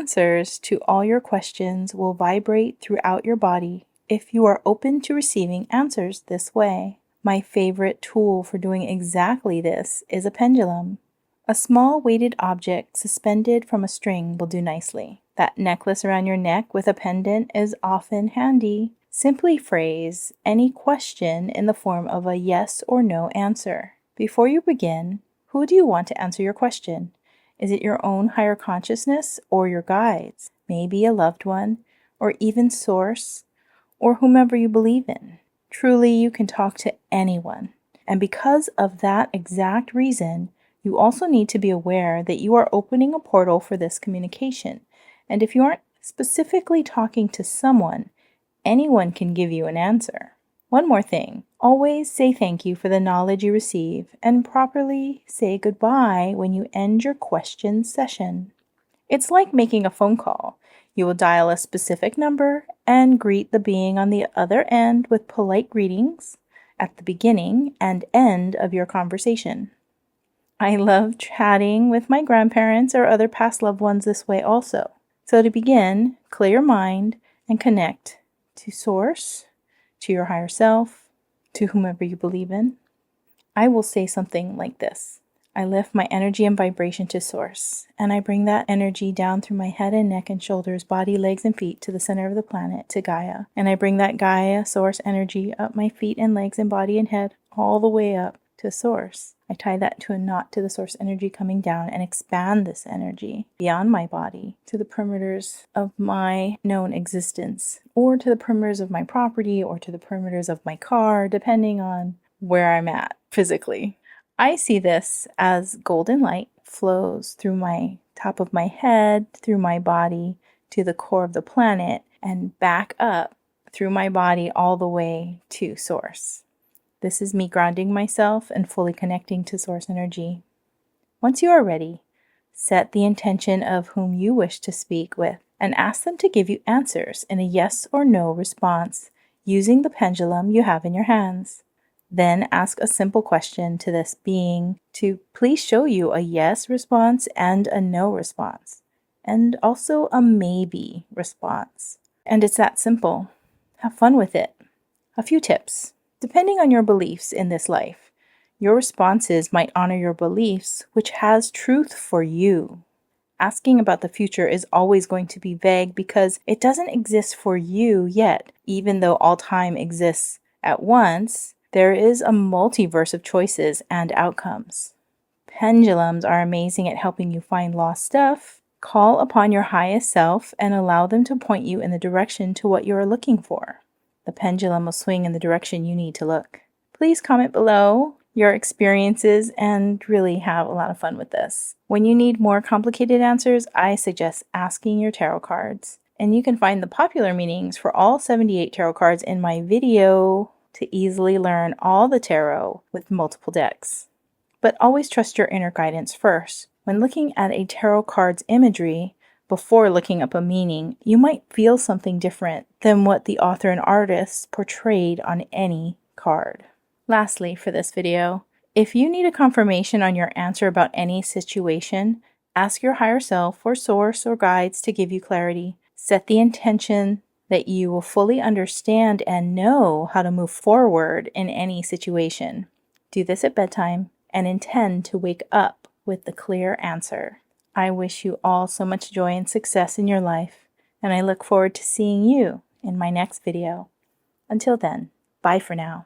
answers to all your questions will vibrate throughout your body if you are open to receiving answers this way. My favorite tool for doing exactly this is a pendulum. A small weighted object suspended from a string will do nicely. That necklace around your neck with a pendant is often handy. Simply phrase any question in the form of a yes or no answer. Before you begin, who do you want to answer your question? Is it your own higher consciousness or your guides? Maybe a loved one, or even Source, or whomever you believe in. Truly, you can talk to anyone. And because of that exact reason, you also need to be aware that you are opening a portal for this communication. And if you aren't specifically talking to someone, anyone can give you an answer. One more thing, always say thank you for the knowledge you receive and properly say goodbye when you end your question session. It's like making a phone call. You will dial a specific number and greet the being on the other end with polite greetings at the beginning and end of your conversation. I love chatting with my grandparents or other past loved ones this way also. So to begin, clear your mind and connect to Source, to your higher self, to whomever you believe in. I will say something like this. I lift my energy and vibration to Source, and I bring that energy down through my head and neck and shoulders, body, legs, and feet to the center of the planet, to Gaia. And I bring that Gaia Source energy up my feet and legs and body and head, all the way up to Source. I tie that to a knot to the Source energy coming down and expand this energy beyond my body to the perimeters of my known existence, or to the perimeters of my property, or to the perimeters of my car, depending on where I'm at physically. I see this as golden light flows through my top of my head, through my body, to the core of the planet, and back up through my body all the way to Source. This is me grounding myself and fully connecting to Source energy. Once you are ready, set the intention of whom you wish to speak with and ask them to give you answers in a yes or no response using the pendulum you have in your hands. Then ask a simple question to this being to please show you a yes response and a no response, and also a maybe response. And it's that simple. Have fun with it. A few tips. Depending on your beliefs in this life, your responses might honor your beliefs, which has truth for you. Asking about the future is always going to be vague because it doesn't exist for you yet. Even though all time exists at once, there is a multiverse of choices and outcomes. Pendulums are amazing at helping you find lost stuff. Call upon your highest self and allow them to point you in the direction to what you are looking for. The pendulum will swing in the direction you need to look. Please comment below your experiences and really have a lot of fun with this. When you need more complicated answers, I suggest asking your tarot cards. And you can find the popular meanings for all 78 tarot cards in my video to easily learn all the tarot with multiple decks. But always trust your inner guidance first. When looking at a tarot card's imagery, before looking up a meaning, you might feel something different than what the author and artist portrayed on any card. Lastly, for this video, if you need a confirmation on your answer about any situation, ask your higher self or Source or guides to give you clarity. Set the intention that you will fully understand and know how to move forward in any situation. Do this at bedtime and intend to wake up with the clear answer. I wish you all so much joy and success in your life, and I look forward to seeing you in my next video. Until then, bye for now.